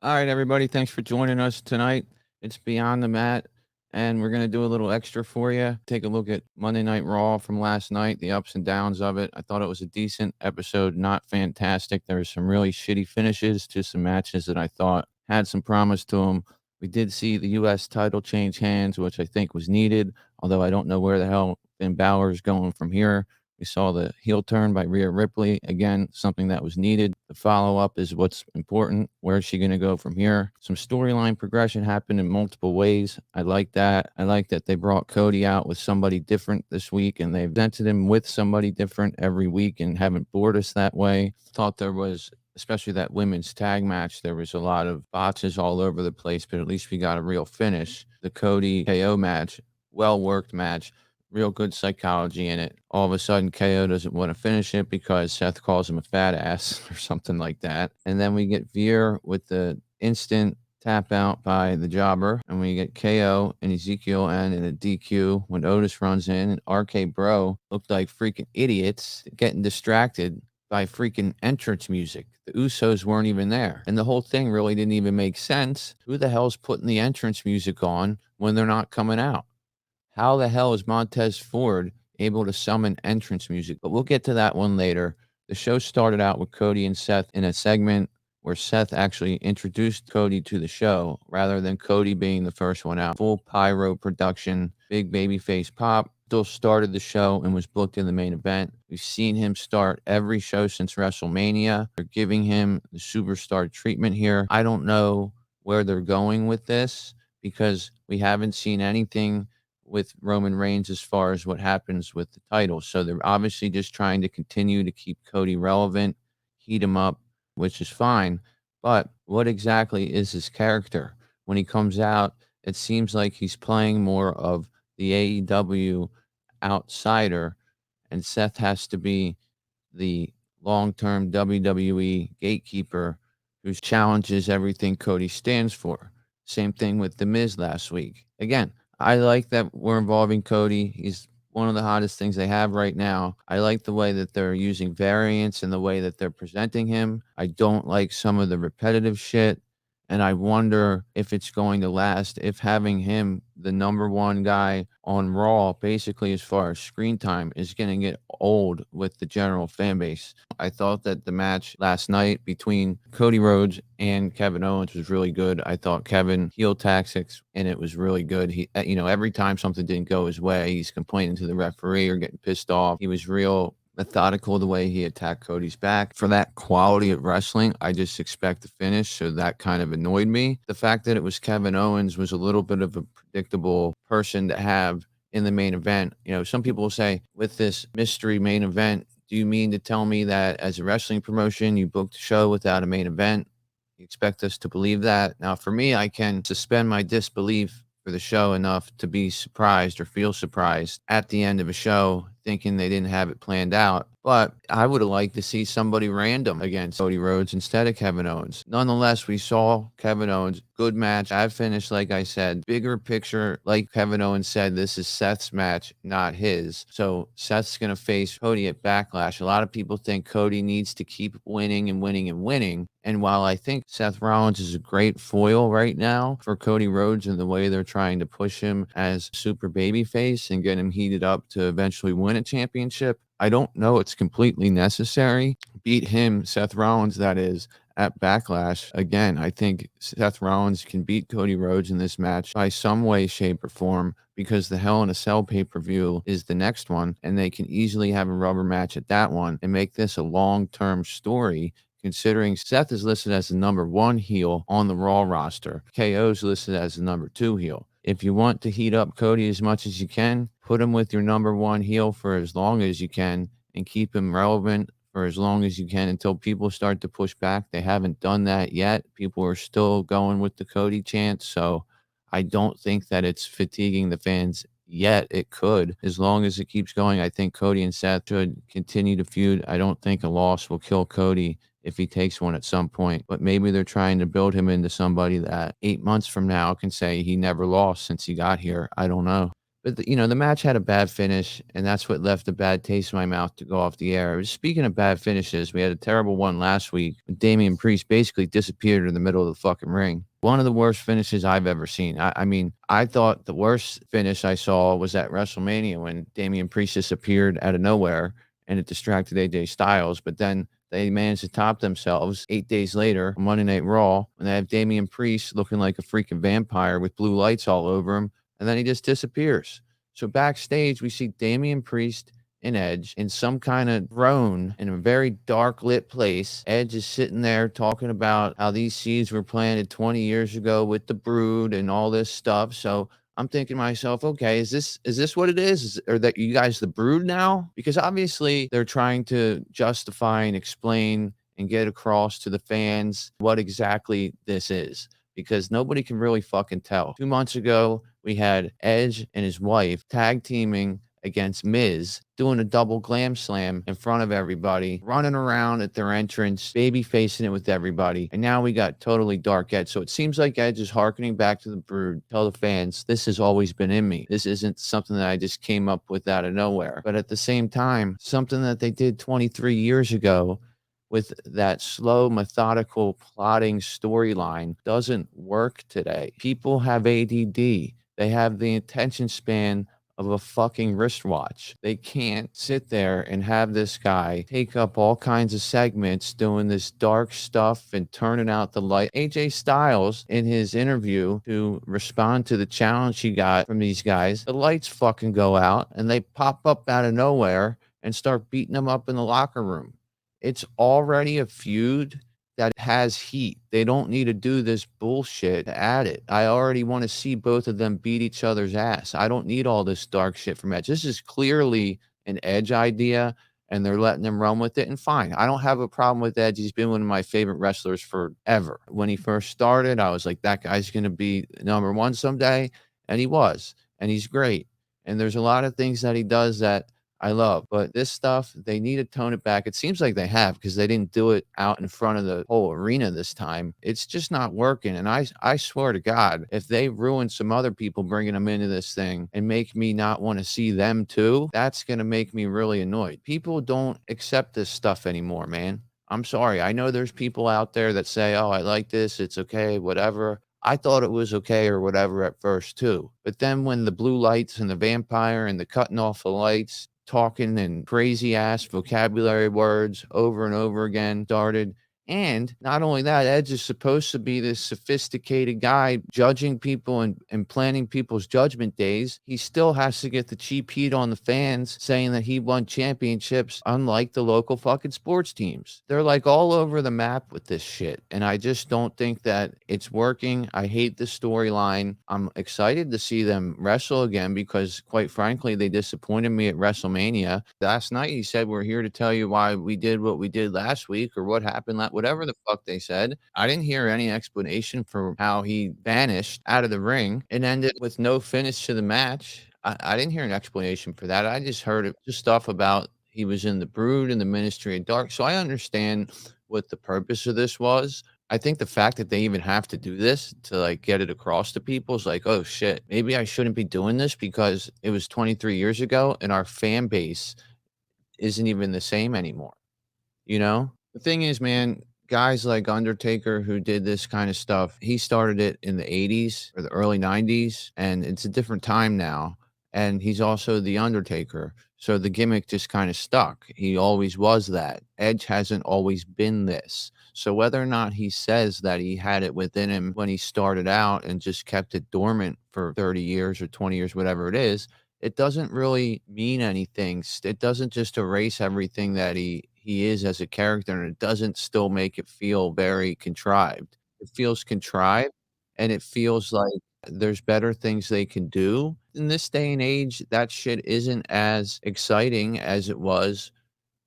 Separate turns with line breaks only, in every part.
All right, everybody. Thanks for joining us tonight. It's Beyond the Mat, and we're going to do a little extra for you. Take a look at Monday Night Raw from last night, the ups and downs of it. I thought it was a decent episode, not fantastic. There were some really shitty finishes to some matches that I thought had some promise to them. We did see the U.S. title change hands, which I think was needed, although I don't know where the hell Finn Balor is going from here. We saw the heel turn by Rhea Ripley. Again, something that was needed. The follow up is what's important. Where is she going to go from here? Some storyline progression happened in multiple ways. I like that. I like that they brought Cody out with somebody different this week and they've presented him with somebody different every week and haven't bored us that way. Thought there was, especially that women's tag match, there was a lot of botches all over the place, but at least we got a real finish. The Cody KO match, well worked match, real good psychology in it. All of a sudden, KO doesn't want to finish it because Seth calls him a fat ass or something like that. And then we get Veer with the instant tap out by the jobber. And we get KO and Ezekiel and in a DQ when Otis runs in. And RK-Bro looked like freaking idiots getting distracted by freaking entrance music. The Usos weren't even there. And the whole thing really didn't even make sense. Who the hell's putting the entrance music on when they're not coming out? How the hell is Montez Ford able to summon entrance music? But we'll get to that one later. The show started out with Cody and Seth in a segment where Seth actually introduced Cody to the show rather than Cody being the first one out. Full pyro production, big babyface pop. Still started the show and was booked in the main event. We've seen him start every show since WrestleMania. They're giving him the superstar treatment here. I don't know where they're going with this because we haven't seen anything with Roman Reigns as far as what happens with the title. So they're obviously just trying to continue to keep Cody relevant, heat him up, which is fine. But what exactly is his character? When he comes out, it seems like he's playing more of the AEW outsider, and Seth has to be the long term WWE gatekeeper who challenges everything Cody stands for. Same thing with The Miz last week. Again, I like that we're involving Cody. He's one of the hottest things they have right now. I like the way that they're using variants and the way that they're presenting him. I don't like some of the repetitive shit. And I wonder if it's going to last, if having him, the number one guy on Raw, basically as far as screen time, is going to get old with the general fan base. I thought that the match last night between Cody Rhodes and Kevin Owens was really good. I thought Kevin heel tactics and it was really good. He, every time something didn't go his way, he's complaining to the referee or getting pissed off. He was real methodical the way he attacked Cody's back. For that quality of wrestling, I just expect the finish, so that kind of annoyed me. The fact that it was Kevin Owens was a little bit of a predictable person to have in the main event. Some people will say, with this mystery main event, do you mean to tell me that as a wrestling promotion, you booked a show without a main event? You expect us to believe that? Now, for me, I can suspend my disbelief for the show enough to be surprised or feel surprised at the end of a show thinking they didn't have it planned out. But I would have liked to see somebody random against Cody Rhodes instead of Kevin Owens. Nonetheless, we saw Kevin Owens. Good match. I finished, like I said, bigger picture. Like Kevin Owens said, this is Seth's match, not his. So Seth's going to face Cody at Backlash. A lot of people think Cody needs to keep winning and winning and winning. And while I think Seth Rollins is a great foil right now for Cody Rhodes and the way they're trying to push him as super babyface and get him heated up to eventually win a championship, I don't know it's completely necessary. Beat him, Seth Rollins, that is, at Backlash. Again, I think Seth Rollins can beat Cody Rhodes in this match by some way, shape, or form because the Hell in a Cell pay-per-view is the next one, and they can easily have a rubber match at that one and make this a long-term story, considering Seth is listed as the number one heel on the Raw roster. KO is listed as the number two heel. If you want to heat up Cody as much as you can, put him with your number one heel for as long as you can and keep him relevant for as long as you can until people start to push back. They haven't done that yet. People are still going with the Cody chant. So I don't think that it's fatiguing the fans yet. It could. As long as it keeps going, I think Cody and Seth should continue to feud. I don't think a loss will kill Cody if he takes one at some point. But maybe they're trying to build him into somebody that 8 months from now can say he never lost since he got here. I don't know. But the match had a bad finish, and that's what left a bad taste in my mouth to go off the air. Speaking of bad finishes, we had a terrible one last week. Damian Priest basically disappeared in the middle of the fucking ring. One of the worst finishes I've ever seen. I mean, I thought the worst finish I saw was at WrestleMania when Damian Priest disappeared out of nowhere and it distracted AJ Styles. But then they managed to top themselves 8 days later on Monday Night Raw, and they have Damian Priest looking like a freaking vampire with blue lights all over him, and then he just disappears. So backstage, we see Damian Priest and Edge in some kind of throne in a very dark lit place. Edge is sitting there talking about how these seeds were planted 20 years ago with the brood and all this stuff. So I'm thinking to myself, okay, is this what it is? Or that you guys the brood now? Because obviously they're trying to justify and explain and get across to the fans what exactly this is. Because nobody can really fucking tell. 2 months ago, we had Edge and his wife tag teaming against Miz, doing a double glam slam in front of everybody, running around at their entrance, baby facing it with everybody. And now we got totally dark Edge. So it seems like Edge is harkening back to the brood. Tell the fans, this has always been in me. This isn't something that I just came up with out of nowhere. But at the same time, something that they did 23 years ago with that slow, methodical, plotting storyline doesn't work today. People have ADD. They have the attention span of a fucking wristwatch. They can't sit there and have this guy take up all kinds of segments doing this dark stuff and turning out the light. AJ Styles, in his interview to respond to the challenge he got from these guys, the lights fucking go out and they pop up out of nowhere and start beating them up in the locker room. It's already a feud that has heat. They don't need to do this bullshit to add it. I already want to see both of them beat each other's ass. I don't need all this dark shit from Edge. This is clearly an Edge idea, and they're letting him run with it. And fine, I don't have a problem with Edge. He's been one of my favorite wrestlers forever. When he first started, I was like, that guy's going to be number one someday. And he was. And he's great. And there's a lot of things that he does that I love, but this stuff, they need to tone it back. It seems like they have because they didn't do it out in front of the whole arena this time. It's just not working. And I swear to God, if they ruin some other people bringing them into this thing and make me not want to see them too, that's going to make me really annoyed. People don't accept this stuff anymore, man. I'm sorry. I know there's people out there that say, oh, I like this. It's okay, whatever. I thought it was okay or whatever at first too. But then when the blue lights and the vampire and the cutting off the lights, talking and crazy ass vocabulary words over and over again started. And not only that, Edge is supposed to be this sophisticated guy judging people and planning people's judgment days. He still has to get the cheap heat on the fans saying that he won championships, unlike the local fucking sports teams. They're like all over the map with this shit. And I just don't think that it's working. I hate the storyline. I'm excited to see them wrestle again because, quite frankly, they disappointed me at WrestleMania. Last night, he said, we're here to tell you why we did what we did last week or what happened whatever the fuck they said. I didn't hear any explanation for how he vanished out of the ring and ended with no finish to the match. I didn't hear an explanation for that. I just heard just stuff about he was in the brood and the ministry of dark. So I understand what the purpose of this was. I think the fact that they even have to do this to like get it across to people is like, oh shit, maybe I shouldn't be doing this because it was 23 years ago and our fan base isn't even the same anymore. You know? The thing is, man, guys like Undertaker who did this kind of stuff, he started it in the 80s or the early 90s, and it's a different time now. And he's also the Undertaker. So the gimmick just kind of stuck. He always was that. Edge hasn't always been this. So whether or not he says that he had it within him when he started out and just kept it dormant for 30 years or 20 years, whatever it doesn't really mean anything. It doesn't just erase everything that he is as a character, and it doesn't still make it feel very contrived. It feels contrived, and it feels like there's better things they can do. In this day and age, that shit isn't as exciting as it was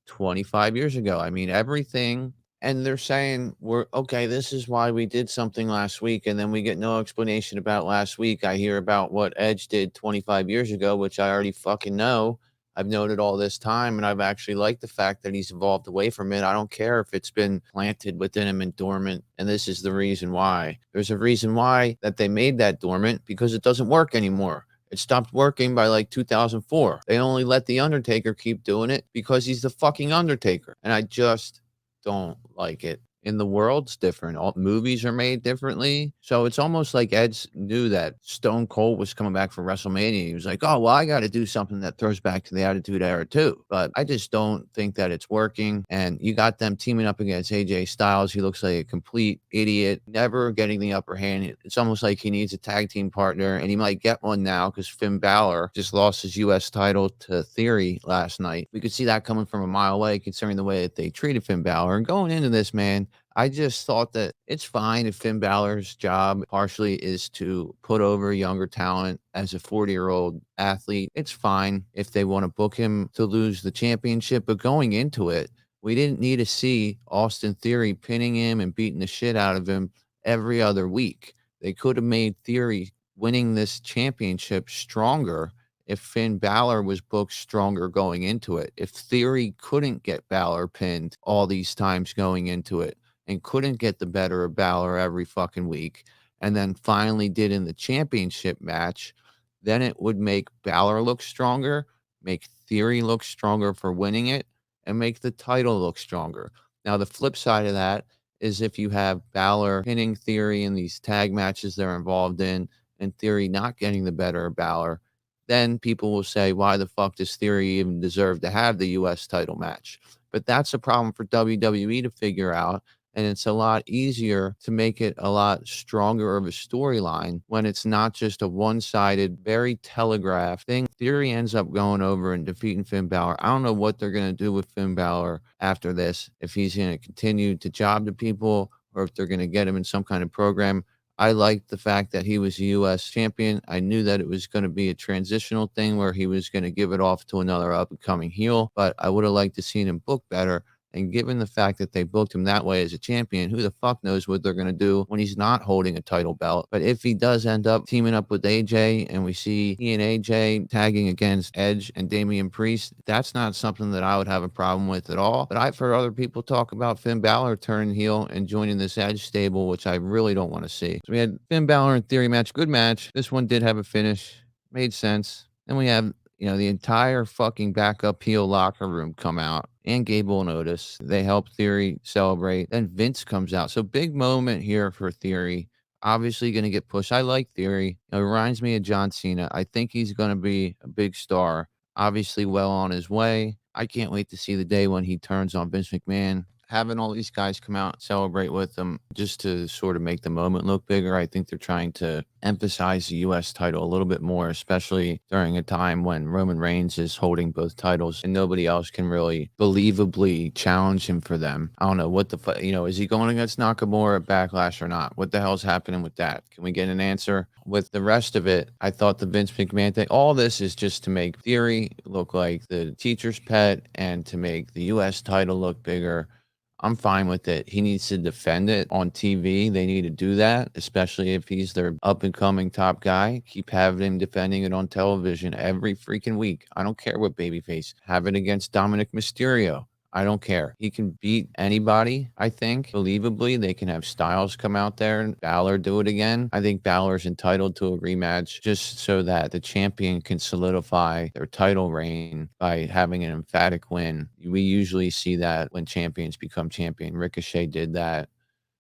25 years ago. I mean, everything and they're saying we're okay, this is why we did something last week, and then we get no explanation about last week. I hear about what Edge did 25 years ago, which I already fucking know. I've known it all this time, and I've actually liked the fact that he's evolved away from it. I don't care if it's been planted within him and dormant, and this is the reason why. There's a reason why that they made that dormant because it doesn't work anymore. It stopped working by like 2004. They only let The Undertaker keep doing it because he's the fucking Undertaker. And I just don't like it. In the world's different. All movies are made differently. So it's almost like knew that Stone Cold was coming back for WrestleMania. He was like, oh, well, I got to do something that throws back to the Attitude Era too. But I just don't think that it's working. And you got them teaming up against AJ Styles. He looks like a complete idiot, never getting the upper hand. It's almost like he needs a tag team partner, and he might get one now because Finn Balor just lost his U.S. title to Theory last night. We could see that coming from a mile away, considering the way that they treated Finn Balor. And going into this, man, I just thought that it's fine if Finn Balor's job partially is to put over younger talent as a 40-year-old athlete. It's fine if they want to book him to lose the championship. But going into it, we didn't need to see Austin Theory pinning him and beating the shit out of him every other week. They could have made Theory winning this championship stronger if Finn Balor was booked stronger going into it. If Theory couldn't get Balor pinned all these times going into it, and couldn't get the better of Balor every fucking week, and then finally did in the championship match, then it would make Balor look stronger, make Theory look stronger for winning it, and make the title look stronger. Now, the flip side of that is if you have Balor pinning Theory in these tag matches they're involved in, and Theory not getting the better of Balor, then people will say, why the fuck does Theory even deserve to have the U.S. title match? But that's a problem for WWE to figure out. And it's a lot easier to make it a lot stronger of a storyline when it's not just a one-sided, very telegraphed thing. Theory ends up going over and defeating Finn Balor. I don't know what they're going to do with Finn Balor after this, if he's going to continue to job to people or if they're going to get him in some kind of program. I liked the fact that he was a U.S. champion. I knew that it was going to be a transitional thing where he was going to give it off to another up-and-coming heel, but I would have liked to seen him book better. And given the fact that they booked him that way as a champion, who the fuck knows what they're going to do when he's not holding a title belt. But if he does end up teaming up with AJ and we see he and AJ tagging against Edge and Damian Priest, that's not something that I would have a problem with at all. But I've heard other people talk about Finn Balor turning heel and joining this Edge stable, which I really don't want to see. So we had Finn Balor and Theory match. Good match. This one did have a finish. Made sense. Then we have the entire fucking backup heel locker room come out, and Gable and Otis. They help Theory celebrate. Then Vince comes out. So big moment here for Theory. Obviously going to get pushed. I like Theory. It reminds me of John Cena. I think he's going to be a big star. Obviously well on his way. I can't wait to see the day when he turns on Vince McMahon. Having all these guys come out and celebrate with them just to sort of make the moment look bigger. I think they're trying to emphasize the U.S. title a little bit more, especially during a time when Roman Reigns is holding both titles and nobody else can really believably challenge him for them. I don't know what the fuck, is he going against Nakamura at Backlash or not? What the hell's happening with that? Can we get an answer? With the rest of it, I thought the Vince McMahon thing, all this is just to make Theory look like the teacher's pet and to make the U.S. title look bigger. I'm fine with it. He needs to defend it on TV. They need to do that, especially if he's their up-and-coming top guy. Keep having him defending it on television every freaking week. I don't care what babyface. Have it against Dominic Mysterio. I don't care. He can beat anybody, I think, believably. They can have Styles come out there and Balor do it again. I think Balor's entitled to a rematch just so that the champion can solidify their title reign by having an emphatic win. We usually see that when champions become champion. Ricochet did that.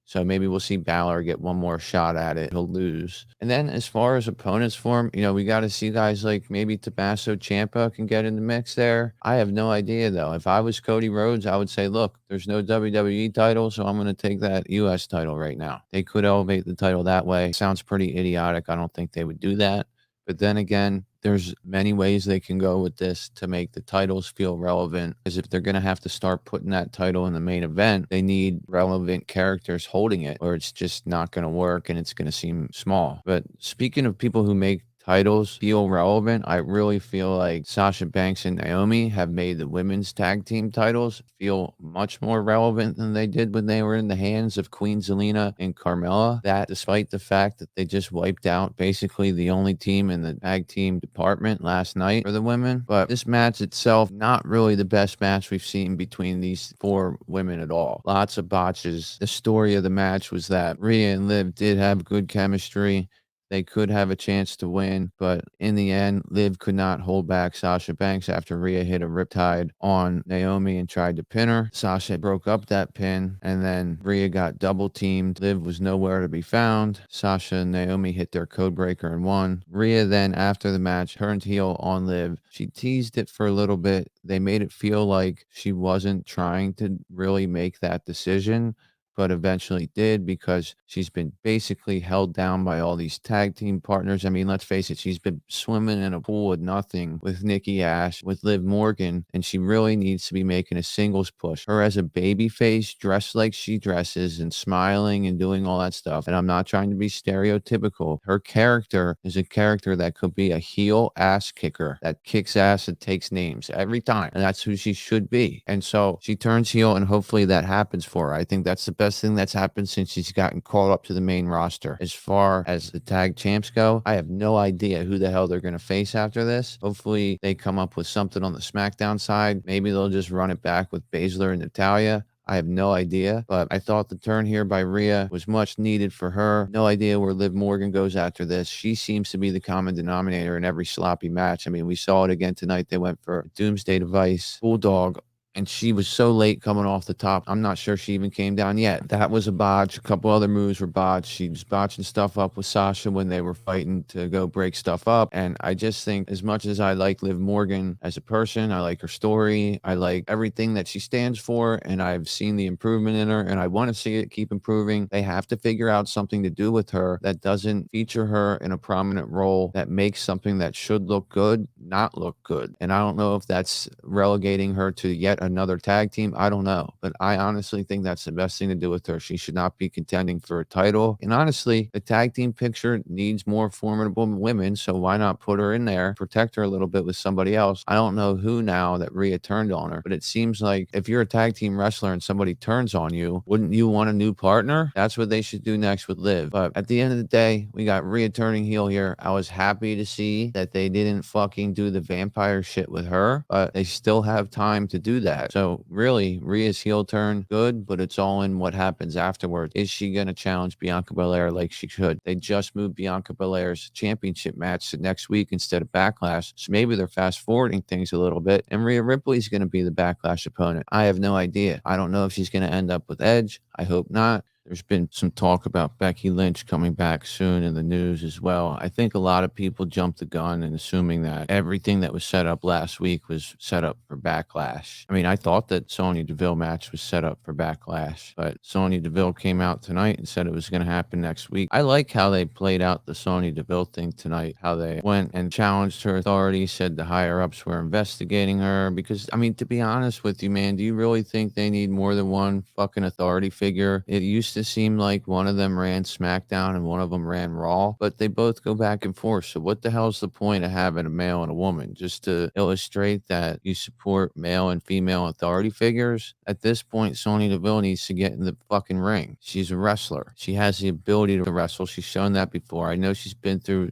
So maybe we'll see Balor get one more shot at it. He'll lose. And then as far as opponents for him, we got to see guys like maybe Tommaso Ciampa can get in the mix there. I have no idea, though. If I was Cody Rhodes, I would say, look, there's no WWE title, so I'm going to take that U.S. title right now. They could elevate the title that way. Sounds pretty idiotic. I don't think they would do that. But then again, there's many ways they can go with this to make the titles feel relevant. Because if they're going to have to start putting that title in the main event, they need relevant characters holding it, or it's just not going to work and it's going to seem small. But speaking of people who make titles feel relevant, I really feel like Sasha Banks and Naomi have made the women's tag team titles feel much more relevant than they did when they were in the hands of Queen Zelina and Carmella. That despite the fact that they just wiped out basically the only team in the tag team department last night for the women. But this match itself, not really the best match we've seen between these four women at all. Lots of botches. The story of the match was that Rhea and Liv did have good chemistry. They could have a chance to win, but in the end, Liv could not hold back Sasha Banks after Rhea hit a riptide on Naomi and tried to pin her. Sasha broke up that pin, and then Rhea got double teamed. Liv was nowhere to be found. Sasha and Naomi hit their code breaker and won. Rhea then, after the match, turned heel on Liv. She teased it for a little bit. They made it feel like she wasn't trying to really make that decision, but eventually did because she's been basically held down by all these tag team partners. I mean, let's face it, she's been swimming in a pool of nothing with Nikki Ash, with Liv Morgan, and she really needs to be making a singles push. Her as a baby face, dressed like she dresses and smiling and doing all that stuff. And I'm not trying to be stereotypical. Her character is a character that could be a heel ass kicker that kicks ass and takes names every time. And that's who she should be. And so she turns heel, and hopefully that happens for her. I think that's the best thing that's happened since she's gotten called up to the main roster. As far as the tag champs go, I have no idea who the hell they're going to face after this. Hopefully they come up with something on the SmackDown side. Maybe they'll just run it back with Baszler and Natalya. I have no idea, but I thought the turn here by Rhea was much needed for her. No idea where Liv Morgan goes after this. She seems to be the common denominator in every sloppy match. I mean, we saw it again tonight. They went for Doomsday Device, Bulldog, and she was so late coming off the top. I'm not sure she even came down yet. That was a botch. A couple other moves were botched. She was botching stuff up with Sasha when they were fighting to go break stuff up. And I just think, as much as I like Liv Morgan as a person, I like her story, I like everything that she stands for, and I've seen the improvement in her, and I want to see it keep improving. They have to figure out something to do with her that doesn't feature her in a prominent role, that makes something that should look good not look good. And I don't know if that's relegating her to yet another tag team. I don't know, but I honestly think that's the best thing to do with her. She should not be contending for a title. And honestly, the tag team picture needs more formidable women, so why not put her in there, protect her a little bit with somebody else? I don't know who now that Rhea turned on her, but it seems like if you're a tag team wrestler and somebody turns on you, wouldn't you want a new partner? That's what they should do next with Liv. But at the end of the day, we got Rhea turning heel here. I was happy to see that they didn't fucking do the vampire shit with her, but they still have time to do that. So really, Rhea's heel turn, good, but it's all in what happens afterwards. Is she going to challenge Bianca Belair like she should? They just moved Bianca Belair's championship match to next week instead of Backlash, so maybe they're fast forwarding things a little bit, and Rhea Ripley's going to be the Backlash opponent. I have no idea. I don't know if she's going to end up with Edge. I hope not. There's been some talk about Becky Lynch coming back soon in the news as well. I think a lot of people jumped the gun and assuming that everything that was set up last week was set up for Backlash. I mean, I thought that Sonya Deville match was set up for Backlash, but Sonya Deville came out tonight and said it was going to happen next week. I like how they played out the Sonya Deville thing tonight, how they went and challenged her authority, said the higher-ups were investigating her, because, I mean, to be honest with you, man, do you really think they need more than one fucking authority figure? It used to seem like one of them ran SmackDown and one of them ran Raw, but they both go back and forth. So what the hell's the point of having a male and a woman? Just to illustrate that you support male and female authority figures? At this point, Sonya Deville needs to get in the fucking ring. She's a wrestler. She has the ability to wrestle. She's shown that before. I know she's been through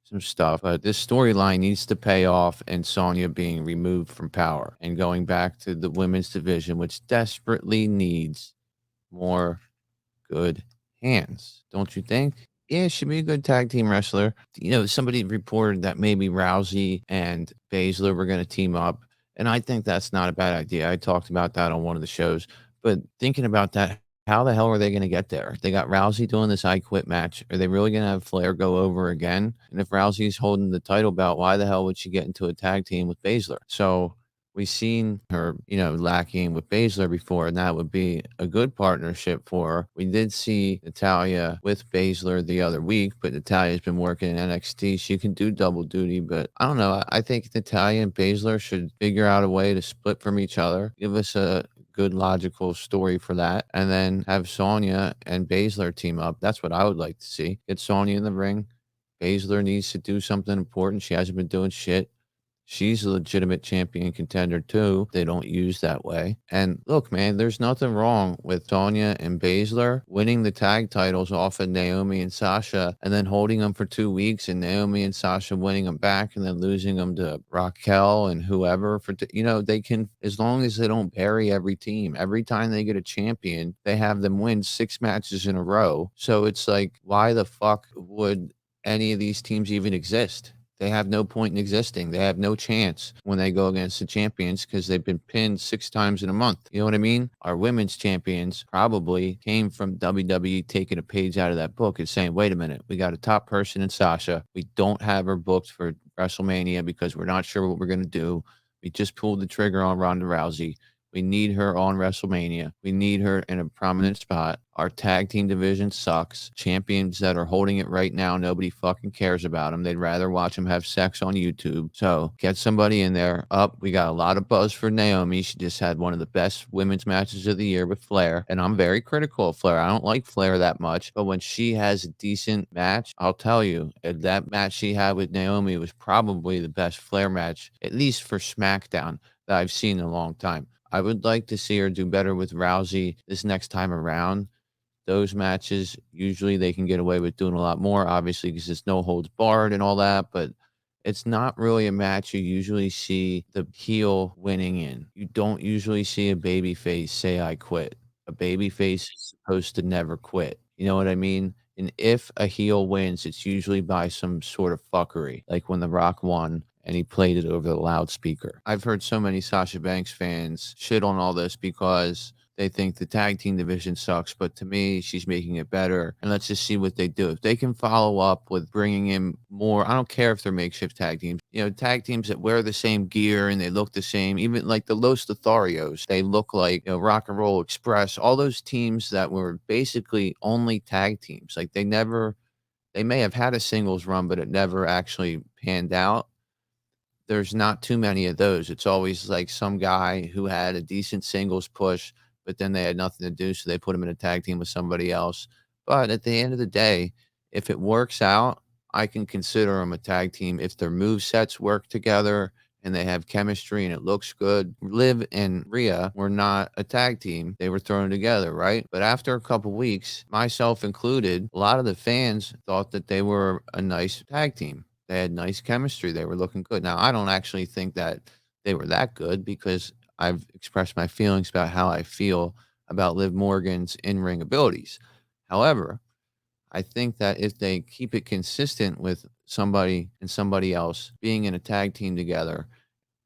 some stuff, but this storyline needs to pay off and Sonya being removed from power and going back to the women's division, which desperately needs more good hands, don't you think? Yeah, she'd be a good tag team wrestler. You know, somebody reported that maybe Rousey and Baszler were going to team up, and I think that's not a bad idea. I talked about that on one of the shows, but thinking about that, how the hell are they going to get there? They got Rousey doing this I Quit match. Are they really going to have Flair go over again? And if Rousey's holding the title belt, why the hell would she get into a tag team with Baszler? So we've seen her, you know, lacking with Baszler before, and that would be a good partnership for her. We did see Natalya with Baszler the other week, but Natalya's been working in NXT. She can do double duty, but I don't know. I think Natalya and Baszler should figure out a way to split from each other. Give us a good logical story for that, and then have Sonya and Baszler team up. That's what I would like to see. Get Sonya in the ring. Baszler needs to do something important. She hasn't been doing shit. She's a legitimate champion contender too. They don't use that way. And look, man, there's nothing wrong with Sonya and Baszler winning the tag titles off of Naomi and Sasha and then holding them for 2 weeks and Naomi and Sasha winning them back and then losing them to Raquel and whoever you know, they can, as long as they don't bury every team. Every time they get a champion, they have them win 6 matches in a row. So it's like, why the fuck would any of these teams even exist. They have no point in existing. They have no chance when they go against the champions because they've been pinned 6 times in a month. You know what I mean? Our women's champions probably came from WWE taking a page out of that book and saying, wait a minute, we got a top person in Sasha. We don't have her booked for WrestleMania because we're not sure what we're going to do. We just pulled the trigger on Ronda Rousey. We need her on WrestleMania. We need her in a prominent spot. Our tag team division sucks. Champions that are holding it right now, nobody fucking cares about them. They'd rather watch them have sex on YouTube. So get somebody in there. We got a lot of buzz for Naomi. She just had one of the best women's matches of the year with Flair. And I'm very critical of Flair. I don't like Flair that much. But when she has a decent match, I'll tell you, that match she had with Naomi was probably the best Flair match, at least for SmackDown, that I've seen in a long time. I would like to see her do better with Rousey this next time around. Those matches, usually they can get away with doing a lot more, obviously, because it's no holds barred and all that, but it's not really a match you usually see the heel winning in. You don't usually see a babyface say, I quit. A babyface is supposed to never quit. You know what I mean? And if a heel wins, it's usually by some sort of fuckery, like when The Rock won and he played it over the loudspeaker. I've heard so many Sasha Banks fans shit on all this because they think the tag team division sucks, but to me, she's making it better. And let's just see what they do. If they can follow up with bringing in more, I don't care if they're makeshift tag teams, tag teams that wear the same gear and they look the same, even like the Los Lotharios, they look like, Rock and Roll Express, all those teams that were basically only tag teams. Like they may have had a singles run, but it never actually panned out. There's not too many of those. It's always like some guy who had a decent singles push, but then they had nothing to do, so they put him in a tag team with somebody else. But at the end of the day, if it works out, I can consider them a tag team if their move sets work together and they have chemistry and it looks good. Liv and Rhea were not a tag team. They were thrown together, right? But after a couple weeks, myself included, a lot of the fans thought that they were a nice tag team. They had nice chemistry. They were looking good. Now, I don't actually think that they were that good because I've expressed my feelings about how I feel about Liv Morgan's in-ring abilities. However, I think that if they keep it consistent with somebody and somebody else being in a tag team together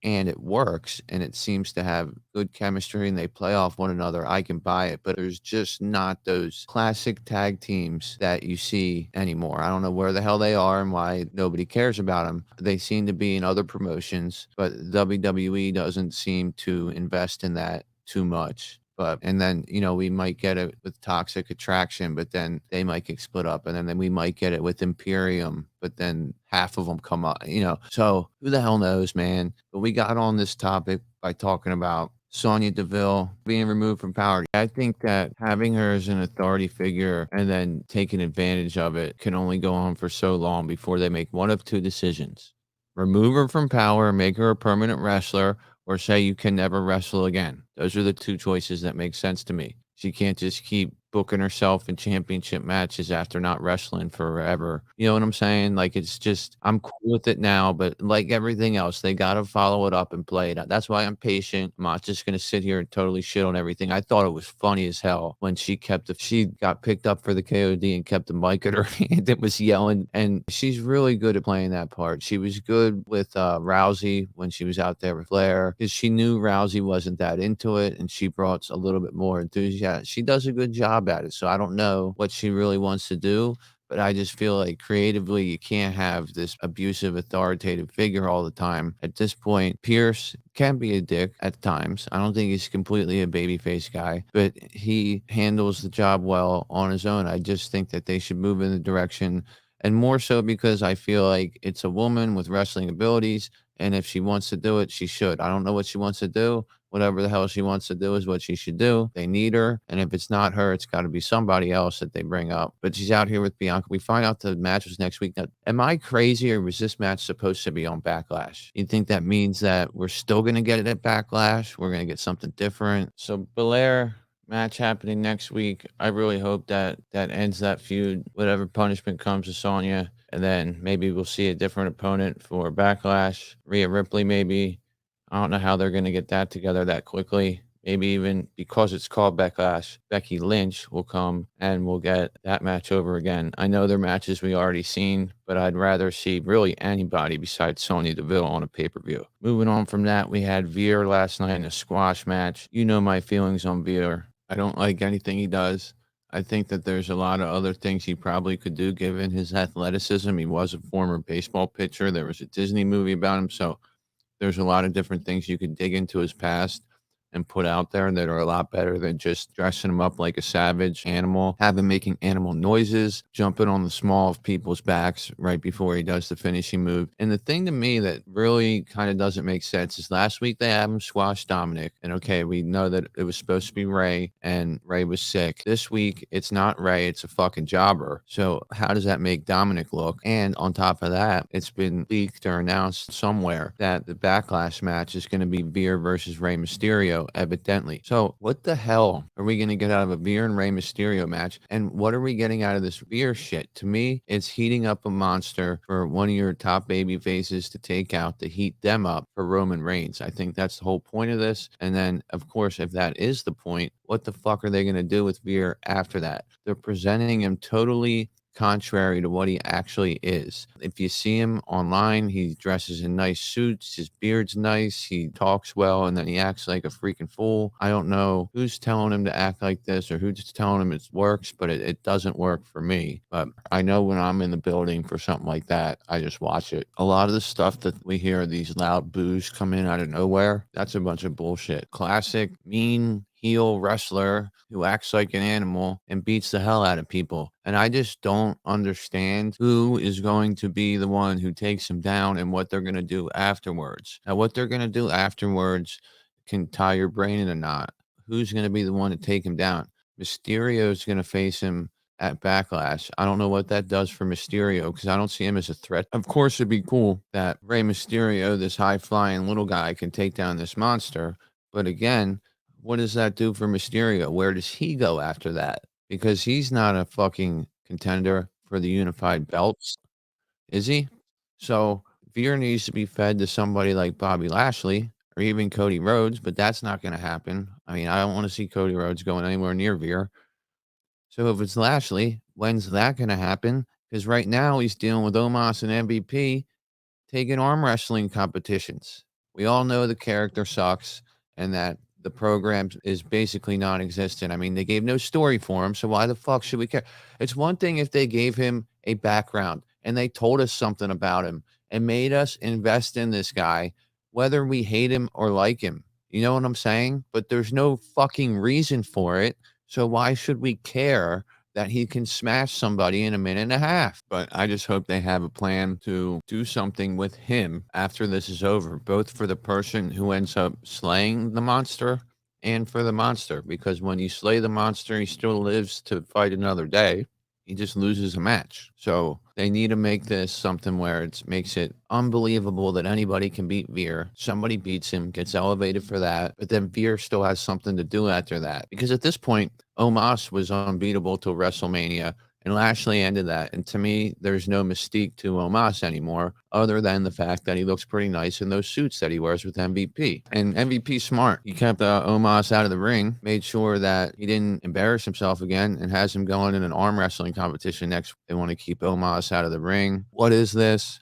and it works and it seems to have good chemistry and they play off one another, I can buy it. But there's just not those classic tag teams that you see anymore. I don't know where the hell they are and why nobody cares about them. They seem to be in other promotions, but WWE doesn't seem to invest in that too much. But and then we might get it with Toxic Attraction, but then they might get split up, and then we might get it with Imperium, but then half of them come up. So who the hell knows, man? But we got on this topic by talking about Sonya Deville being removed from power. I think that having her as an authority figure and then taking advantage of it can only go on for so long before they make one of two decisions: remove her from power, make her a permanent wrestler, or say you can never wrestle again. Those are the two choices that make sense to me. She can't just keep booking herself in championship matches after not wrestling forever. You know what I'm saying? Like, it's just, I'm cool with it now, but like everything else, they got to follow it up and play it out. That's why I'm patient. I'm not just going to sit here and totally shit on everything. I thought it was funny as hell when she got picked up for the KOD and kept the mic at her hand and was yelling. And she's really good at playing that part. She was good with Rousey when she was out there with Flair because she knew Rousey wasn't that into it and she brought a little bit more enthusiasm. She does a good job at it. So I don't know what she really wants to do, but I just feel like creatively you can't have this abusive, authoritative figure all the time. At this point, Pierce can be a dick at times. I don't think he's completely a babyface guy, but he handles the job well on his own. I just think that they should move in the direction, and more so because I feel like it's a woman with wrestling abilities, and if she wants to do it, she should. I don't know what she wants to do. Whatever the hell she wants to do is what she should do. They need her. And if it's not her, it's got to be somebody else that they bring up. But she's out here with Bianca. We find out the match was next week. Now, am I crazy or was this match supposed to be on Backlash? You think that means that we're still going to get it at Backlash? We're going to get something different? So Belair match happening next week. I really hope that ends that feud, whatever punishment comes to Sonya. And then maybe we'll see a different opponent for Backlash. Rhea Ripley, maybe. I don't know how they're going to get that together that quickly, maybe even because it's called Backlash, Becky Lynch will come and we'll get that match over again. I know they're matches we already seen, but I'd rather see really anybody besides Sonya Deville on a pay-per-view. Moving on from that, we had Veer last night in a squash match. You know my feelings on Veer. I don't like anything he does. I think that there's a lot of other things he probably could do given his athleticism. He was a former baseball pitcher. There was a Disney movie about him. So there's a lot of different things you could dig into his past and put out there that are a lot better than just dressing him up like a savage animal, have him making animal noises, jumping on the small of people's backs right before he does the finishing move. And the thing to me that really kind of doesn't make sense is last week they had him squash Dominic. And okay, we know that it was supposed to be Ray and Ray was sick. This week, it's not Ray, it's a fucking jobber. So how does that make Dominic look? And on top of that, it's been leaked or announced somewhere that the Backlash match is going to be Veer versus Rey Mysterio, evidently. So what the hell are we going to get out of a Veer and Rey Mysterio match? And what are we getting out of this Veer shit? To me, it's heating up a monster for one of your top baby faces to take out to heat them up for Roman Reigns. I think that's the whole point of this. And then, of course, if that is the point, what the fuck are they going to do with Veer after that? They're presenting him totally contrary to what he actually is. If you see him online, he dresses in nice suits, his beard's nice, he talks well, and then he acts like a freaking fool. I don't know who's telling him to act like this or who's telling him it works, but it doesn't work for me. But I know when I'm in the building for something like that, I just watch it. A lot of the stuff that we hear, these loud boos come in out of nowhere, that's a bunch of bullshit. Classic, mean, heel wrestler who acts like an animal and beats the hell out of people. And I just don't understand who is going to be the one who takes him down and what they're going to do afterwards. Now, what they're going to do afterwards can tie your brain in a knot. Who's going to be the one to take him down? Mysterio is going to face him at Backlash. I don't know what that does for Mysterio because I don't see him as a threat. Of course, it'd be cool that Rey Mysterio, this high flying little guy, can take down this monster. But again, what does that do for Mysterio? Where does he go after that? Because he's not a fucking contender for the unified belts, is he? So Veer needs to be fed to somebody like Bobby Lashley or even Cody Rhodes, but that's not going to happen. I mean, I don't want to see Cody Rhodes going anywhere near Veer. So if it's Lashley, when's that going to happen? Because right now he's dealing with Omos and MVP taking arm wrestling competitions. We all know the character sucks and that the program is basically non-existent. I mean, they gave no story for him, so why the fuck should we care? It's one thing if they gave him a background and they told us something about him and made us invest in this guy, whether we hate him or like him. You know what I'm saying? But there's no fucking reason for it. So why should we care that he can smash somebody in a minute and a half? But I just hope they have a plan to do something with him after this is over, both for the person who ends up slaying the monster and for the monster. Because when you slay the monster, he still lives to fight another day. He just loses a match. So they need to make this something where it makes it unbelievable that anybody can beat Veer. Somebody beats him, gets elevated for that, but then Veer still has something to do after that. Because at this point, Omos was unbeatable till WrestleMania, and Lashley ended that. And to me, there's no mystique to Omos anymore, other than the fact that he looks pretty nice in those suits that he wears with MVP. And MVP's smart. He kept Omos out of the ring, made sure that he didn't embarrass himself again, and has him going in an arm wrestling competition next. They want to keep Omos out of the ring. What is this?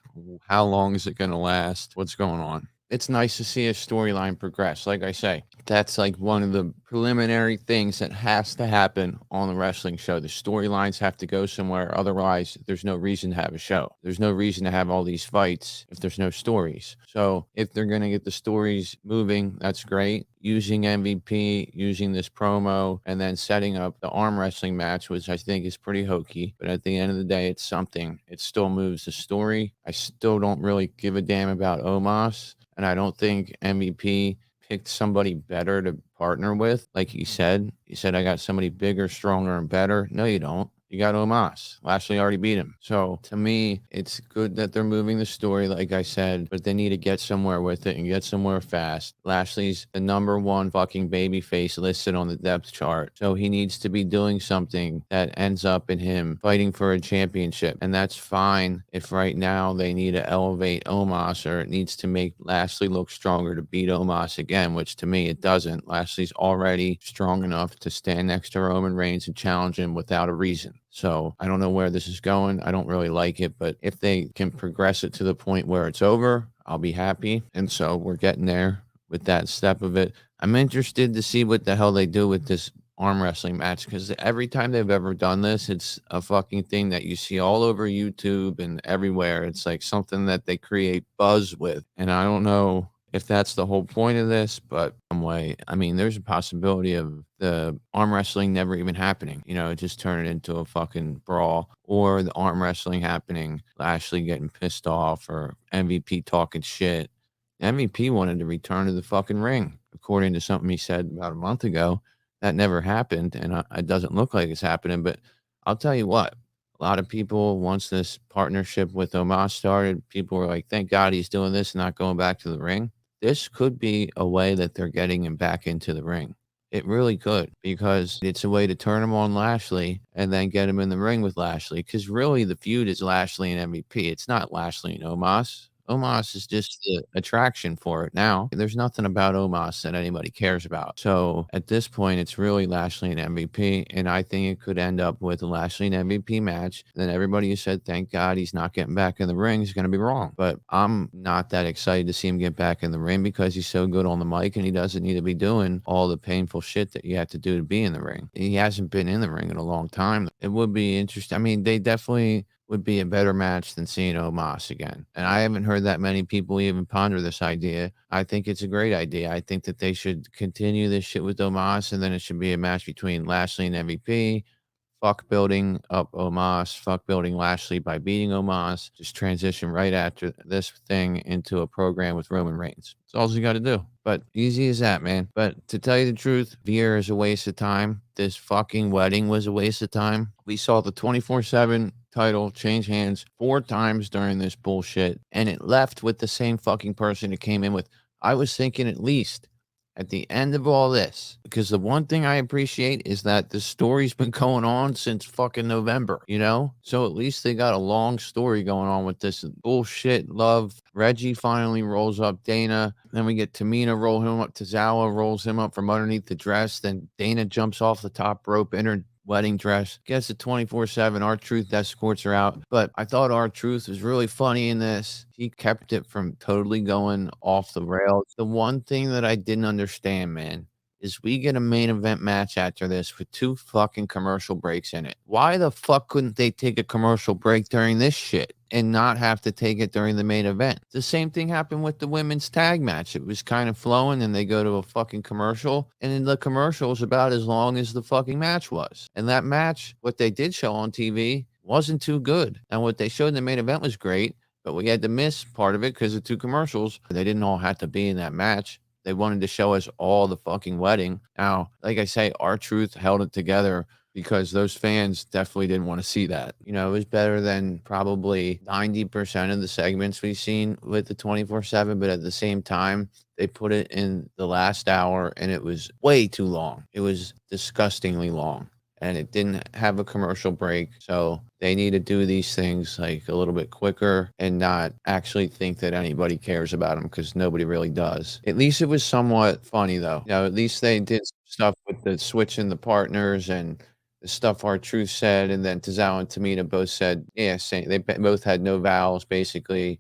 How long is it going to last? What's going on? It's nice to see a storyline progress. Like I say, that's like one of the preliminary things that has to happen on the wrestling show. The storylines have to go somewhere. Otherwise, there's no reason to have a show. There's no reason to have all these fights if there's no stories. So if they're going to get the stories moving, that's great. Using MVP, using this promo, and then setting up the arm wrestling match, which I think is pretty hokey. But at the end of the day, it's something. It still moves the story. I still don't really give a damn about Omos. And I don't think MVP picked somebody better to partner with. Like he said, I got somebody bigger, stronger, and better. No, you don't. You got Omos. Lashley already beat him. So to me, it's good that they're moving the story, like I said, but they need to get somewhere with it and get somewhere fast. Lashley's the #1 fucking baby face listed on the depth chart. So he needs to be doing something that ends up in him fighting for a championship. And that's fine if right now they need to elevate Omos, or it needs to make Lashley look stronger to beat Omos again, which to me it doesn't. Lashley's already strong enough to stand next to Roman Reigns and challenge him without a reason. So I don't know where this is going. I don't really like it, but if they can progress it to the point where it's over, I'll be happy. And so we're getting there with that step of it. I'm interested to see what the hell they do with this arm wrestling match, because every time they've ever done this, it's a fucking thing that you see all over YouTube and everywhere. It's like something that they create buzz with. And I don't know if that's the whole point of this, but some way, I mean, there's a possibility of the arm wrestling never even happening, just turn it into a fucking brawl, or the arm wrestling happening, Lashley getting pissed off, or MVP talking shit. MVP wanted to return to the fucking ring, according to something he said about a month ago. That never happened, and it doesn't look like it's happening. But I'll tell you what, a lot of people, once this partnership with Omos started, people were like, thank God he's doing this and not going back to the ring. This could be a way that they're getting him back into the ring. It really could, because it's a way to turn him on Lashley and then get him in the ring with Lashley. Because really, the feud is Lashley and MVP. It's not Lashley and Omos. Omos is just the attraction for it now. There's nothing about Omos that anybody cares about. So at this point, it's really Lashley and MVP. And I think it could end up with a Lashley and MVP match. Then everybody who said, thank God he's not getting back in the ring, is going to be wrong. But I'm not that excited to see him get back in the ring, because he's so good on the mic and he doesn't need to be doing all the painful shit that you have to do to be in the ring. He hasn't been in the ring in a long time. It would be interesting. I mean, they definitely would be a better match than seeing Omos again. And I haven't heard that many people even ponder this idea. I think it's a great idea. I think that they should continue this shit with Omos, and then it should be a match between Lashley and MVP. Fuck building up Omos, fuck building Lashley by beating Omos. Just transition right after this thing into a program with Roman Reigns. That's all you got to do. But easy as that, man. But to tell you the truth, Veer is a waste of time. This fucking wedding was a waste of time. We saw the 24/7 title change hands 4 times during this bullshit, and it left with the same fucking person it came in with. I was thinking, at least at the end of all this, because the one thing I appreciate is that the story's been going on since fucking November, So at least they got a long story going on with this bullshit love. Reggie finally rolls up Dana. Then we get Tamina roll him up. Tozawa rolls him up from underneath the dress. Then Dana jumps off the top rope in her wedding dress, gets a 24/7. R-Truth escorts her out. But I thought R-Truth was really funny in this. He kept it from totally going off the rails. The one thing that I didn't understand, man, is we get a main event match after this with 2 fucking commercial breaks in it. Why the fuck couldn't they take a commercial break during this shit and not have to take it during the main event? The same thing happened with the women's tag match. It was kind of flowing, and they go to a fucking commercial, and then the commercial is about as long as the fucking match was. And that match, what they did show on TV, wasn't too good. And what they showed in the main event was great, but we had to miss part of it because of 2 commercials. They didn't all have to be in that match. They wanted to show us all the fucking wedding. Now, like I say, R-Truth held it together because those fans definitely didn't want to see that. It was better than probably 90% of the segments we've seen with the 24/7, but at the same time, they put it in the last hour and it was way too long. It was disgustingly long, and it didn't have a commercial break. So they need to do these things like a little bit quicker and not actually think that anybody cares about them, because nobody really does. At least it was somewhat funny, though. At least they did stuff with the switching the partners and the stuff R-Truth said, and then Tozawa and Tamina both said, yeah, same. They both had no vowels, basically.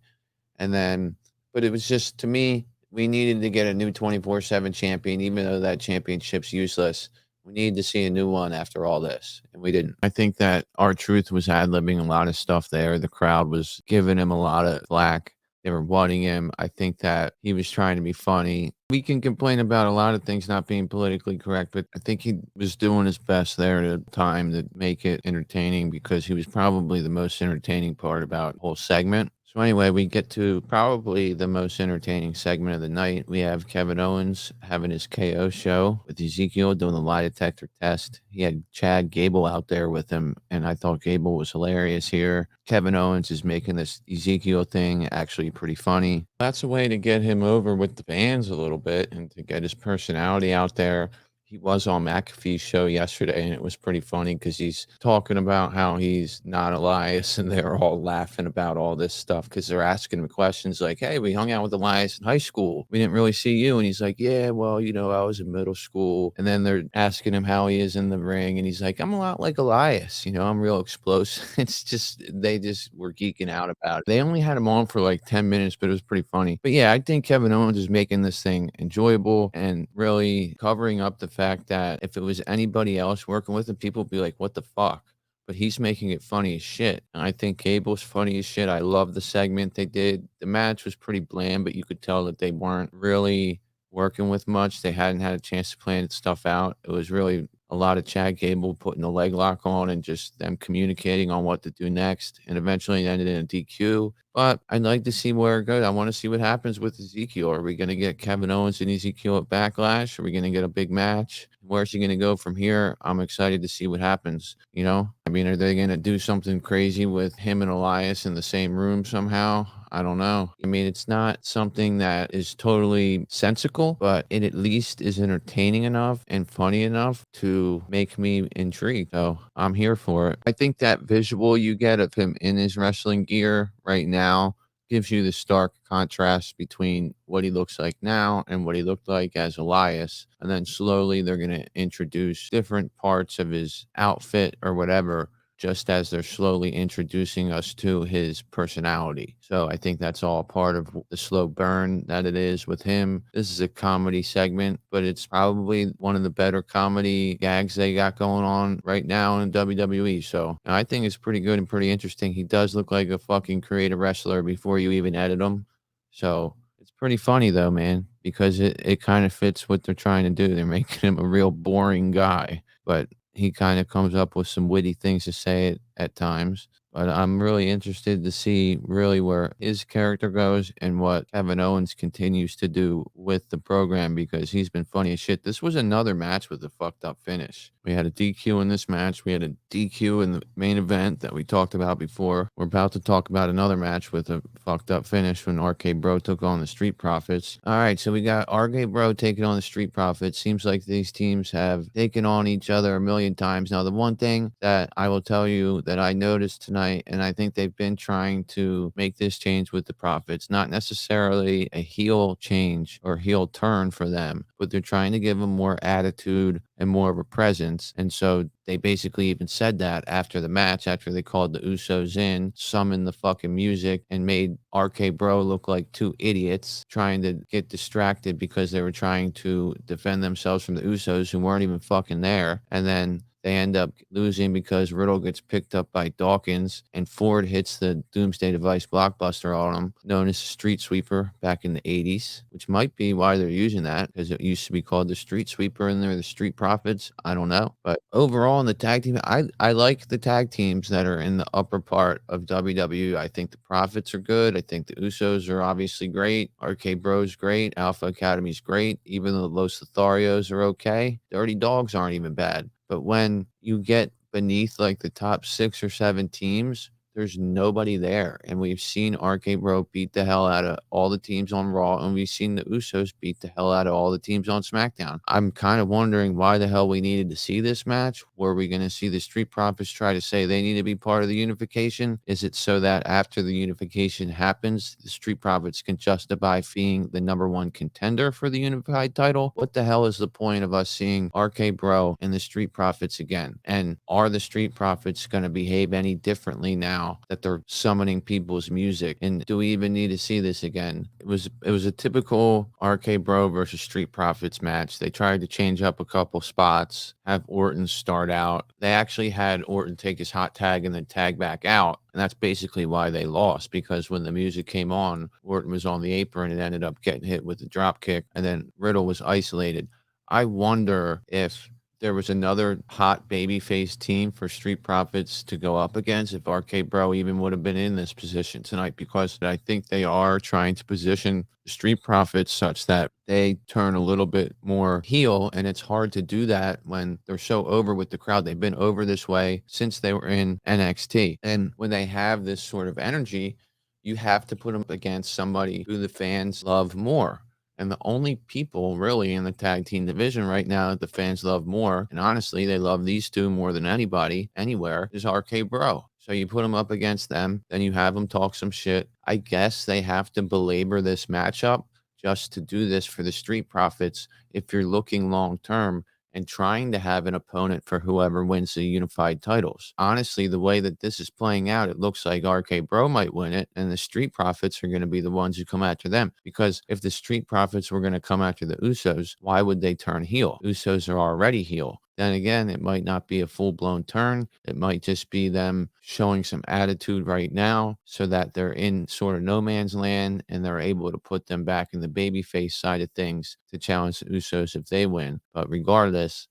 And then, but it was just, to me, we needed to get a new 24/7 champion, even though that championship's useless. We needed to see a new one after all this, and we didn't. I think that R-Truth was ad-libbing a lot of stuff there. The crowd was giving him a lot of flack. They were wanting him. I think that he was trying to be funny. We can complain about a lot of things not being politically correct, but I think he was doing his best there at the time to make it entertaining, because he was probably the most entertaining part about the whole segment. So anyway, we get to probably the most entertaining segment of the night. We have Kevin Owens having his KO show with Ezekiel doing the lie detector test. He had Chad Gable out there with him, and I thought Gable was hilarious here. Kevin Owens is making this Ezekiel thing actually pretty funny. That's a way to get him over with the fans a little bit and to get his personality out there. He was on McAfee's show yesterday, and it was pretty funny because he's talking about how he's not Elias, and they're all laughing about all this stuff because they're asking him questions like, "Hey, we hung out with Elias in high school. We didn't really see you." And he's like, "Yeah, well, I was in middle school." And then they're asking him how he is in the ring, and he's like, "I'm a lot like Elias. I'm real explosive." It's just they just were geeking out about it. They only had him on for like 10 minutes, but it was pretty funny. But yeah, I think Kevin Owens is making this thing enjoyable and really covering up the fact that if it was anybody else working with him, people would be like, "What the fuck?" But he's making it funny as shit. And I think Gable's funny as shit. I love the segment they did. The match was pretty bland, but you could tell that they weren't really working with much. They hadn't had a chance to plan stuff out. It was really a lot of Chad Gable putting the leg lock on and just them communicating on what to do next. And eventually it ended in a DQ. But I'd like to see where it goes. I want to see what happens with Ezekiel. Are we going to get Kevin Owens and Ezekiel at Backlash? Are we going to get a big match? Where's he going to go from here? I'm excited to see what happens. I mean, are they going to do something crazy with him and Elias in the same room somehow? I don't know. I mean, it's not something that is totally sensical, but it at least is entertaining enough and funny enough to make me intrigued. So I'm here for it. I think that visual you get of him in his wrestling gear right now gives you the stark contrast between what he looks like now and what he looked like as Elias. And then slowly they're going to introduce different parts of his outfit or whatever, just as they're slowly introducing us to his personality. So I think that's all part of the slow burn that it is with him. This is a comedy segment, but it's probably one of the better comedy gags they got going on right now in WWE. So I think it's pretty good and pretty interesting. He does look like a fucking creative wrestler before you even edit him. So it's pretty funny though, man, because it kind of fits what they're trying to do. They're making him a real boring guy, but he kind of comes up with some witty things to say at times. But I'm really interested to see really where his character goes and what Kevin Owens continues to do with the program because he's been funny as shit. This was another match with a fucked up finish. We had a DQ in this match. We had a DQ in the main event that we talked about before. We're about to talk about another match with a fucked up finish when RK-Bro took on the Street Profits. All right, so we got RK-Bro taking on the Street Profits. Seems like these teams have taken on each other a million times. Now, the one thing that I will tell you that I noticed tonight, and I think they've been trying to make this change with the Profits, not necessarily a heel change or heel turn for them, but they're trying to give them more attitude and more of a presence. And so they basically even said that after the match, after they called the Usos in, summoned the fucking music, and made RK-Bro look like two idiots trying to get distracted because they were trying to defend themselves from the Usos who weren't even fucking there. And then they end up losing because Riddle gets picked up by Dawkins and Ford hits the Doomsday Device blockbuster on him, known as the Street Sweeper back in the 80s, which might be why they're using that because it used to be called the Street Sweeper and they're the Street Profits. I don't know. But overall in the tag team, I like the tag teams that are in the upper part of WWE. I think the Profits are good. I think the Usos are obviously great. RK-Bro's great. Alpha Academy's great. Even the Los Lotharios are okay. Dirty Dogs aren't even bad. But when you get beneath like the top 6 or 7 teams, there's nobody there. And we've seen RK-Bro beat the hell out of all the teams on Raw, and we've seen the Usos beat the hell out of all the teams on SmackDown. I'm kind of wondering why the hell we needed to see this match. Were we going to see the Street Profits try to say they need to be part of the unification? Is it so that after the unification happens, the Street Profits can justify being the #1 contender for the unified title? What the hell is the point of us seeing RK-Bro and the Street Profits again? And are the Street Profits going to behave any differently now that they're summoning people's music? And do we even need to see this again? It was a typical RK-Bro versus Street Profits match. They tried to change up a couple spots, have Orton start out. They actually had Orton take his hot tag and then tag back out. And that's basically why they lost, because when the music came on, Orton was on the apron and ended up getting hit with the drop kick, and then Riddle was isolated. I wonder if there was another hot babyface team for Street Profits to go up against, if RK-Bro even would have been in this position tonight, because I think they are trying to position the Street Profits such that they turn a little bit more heel, and it's hard to do that when they're so over with the crowd. They've been over this way since they were in NXT, and when they have this sort of energy, you have to put them against somebody who the fans love more. And the only people really in the tag team division right now that the fans love more, and honestly, they love these two more than anybody anywhere, is RK-Bro. So you put them up against them, then you have them talk some shit. I guess they have to belabor this matchup just to do this for the Street Profits if you're looking long term and trying to have an opponent for whoever wins the unified titles. Honestly, the way that this is playing out, it looks like RK-Bro might win it, and the Street Profits are going to be the ones who come after them. Because if the Street Profits were going to come after the Usos, why would they turn heel? Usos are already heel. Then again, it might not be a full-blown turn. It might just be them showing some attitude right now so that they're in sort of no man's land and they're able to put them back in the babyface side of things to challenge the Usos if they win. But regardless,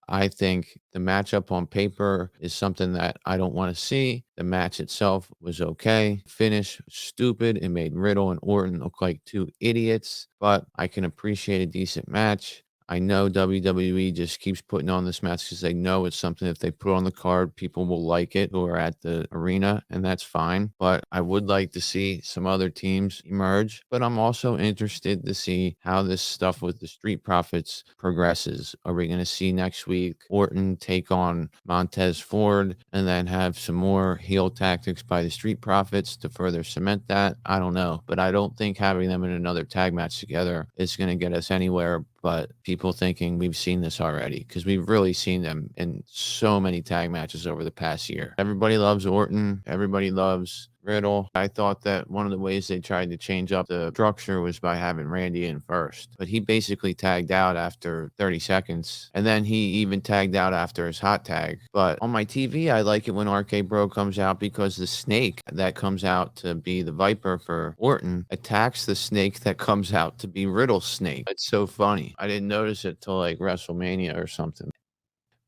I think the matchup on paper is something that I don't want to see. The match itself was okay. Finish stupid. It made Riddle and Orton look like two idiots, but I can appreciate a decent match. I know WWE just keeps putting on this match because they know it's something if they put on the card, people will like it who are at the arena, and that's fine. But I would like to see some other teams emerge. But I'm also interested to see how this stuff with the Street Profits progresses. Are we going to see next week Orton take on Montez Ford and then have some more heel tactics by the Street Profits to further cement that? I don't know. But I don't think having them in another tag match together is going to get us anywhere but people thinking we've seen this already, because we've really seen them in so many tag matches over the past year. Everybody loves Orton. Everybody loves Riddle. I thought that one of the ways they tried to change up the structure was by having Randy in first, but he basically tagged out after 30 seconds, and then he even tagged out after his hot tag. But on my TV, I like it when RK-Bro comes out because the snake that comes out to be the Viper for Orton attacks the snake that comes out to be Riddle's snake. It's so funny. I didn't notice it till like WrestleMania or something.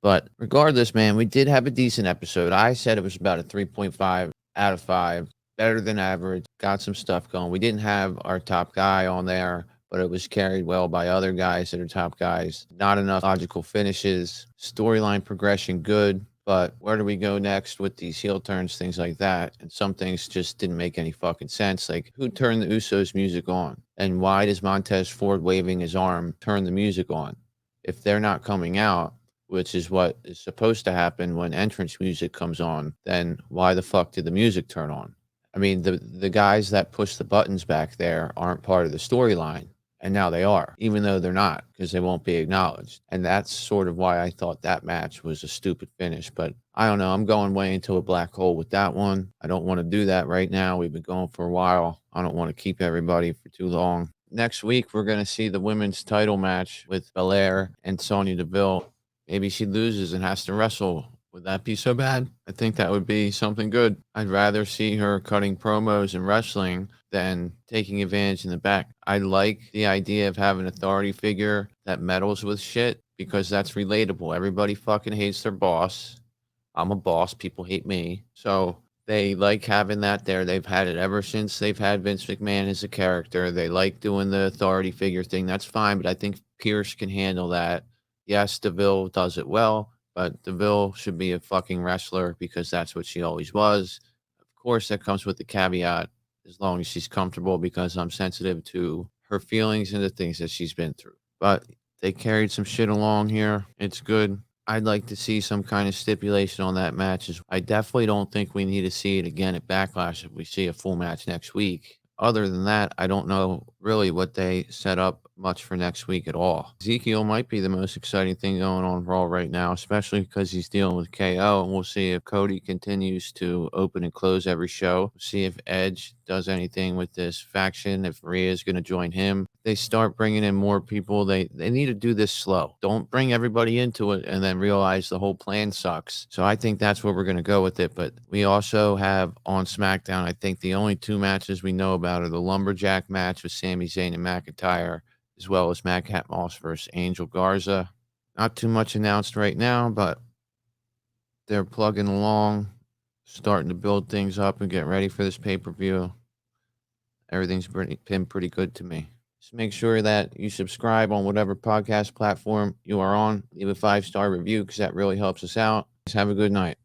But regardless, man, we did have a decent episode. I said it was about a 3.5 out of 5, better than average. Got some stuff going. We didn't have our top guy on there, but it was carried well by other guys that are top guys. Not enough logical finishes. Storyline progression, good. But where do we go next with these heel turns, things like that? And some things just didn't make any fucking sense. Like, who turned the Usos music on? And why does Montez Ford waving his arm turn the music on? If they're not coming out, which is what is supposed to happen when entrance music comes on, then why the fuck did the music turn on? I mean, the guys that push the buttons back there aren't part of the storyline, and now they are, even though they're not, because they won't be acknowledged. And that's sort of why I thought that match was a stupid finish. But I don't know. I'm going way into a black hole with that one. I don't want to do that right now. We've been going for a while. I don't want to keep everybody for too long. Next week, we're going to see the women's title match with Belair and Sonya Deville. Maybe she loses and has to wrestle. Would that be so bad? I think that would be something good. I'd rather see her cutting promos and wrestling than taking advantage in the back. I like the idea of having an authority figure that meddles with shit because that's relatable. Everybody fucking hates their boss. I'm a boss. People hate me. So they like having that there. They've had it ever since they've had Vince McMahon as a character. They like doing the authority figure thing. That's fine, but I think Pierce can handle that. Yes, Deville does it well, but Deville should be a fucking wrestler because that's what she always was. Of course, that comes with the caveat, as long as she's comfortable, because I'm sensitive to her feelings and the things that she's been through. But they carried some shit along here. It's good. I'd like to see some kind of stipulation on that match. I definitely don't think we need to see it again at Backlash if we see a full match next week. Other than that, I don't know really what they set up much for next week at all. Ezekiel might be the most exciting thing going on Raw right now, especially because he's dealing with KO, and we'll see if Cody continues to open and close every show. We'll see if Edge does anything with this faction, if Rhea is going to join him. They start bringing in more people. They need to do this slow. Don't bring everybody into it and then realize the whole plan sucks. So I think that's where we're going to go with it. But we also have on SmackDown, I think the only two matches we know about are the Lumberjack match with Sami Zayn and McIntyre, as well as Madcap Moss versus Angel Garza. Not too much announced right now, but they're plugging along, starting to build things up and get ready for this pay-per-view. Everything's been pretty good to me. Just make sure that you subscribe on whatever podcast platform you are on. Leave a 5-star review because that really helps us out. Have a good night.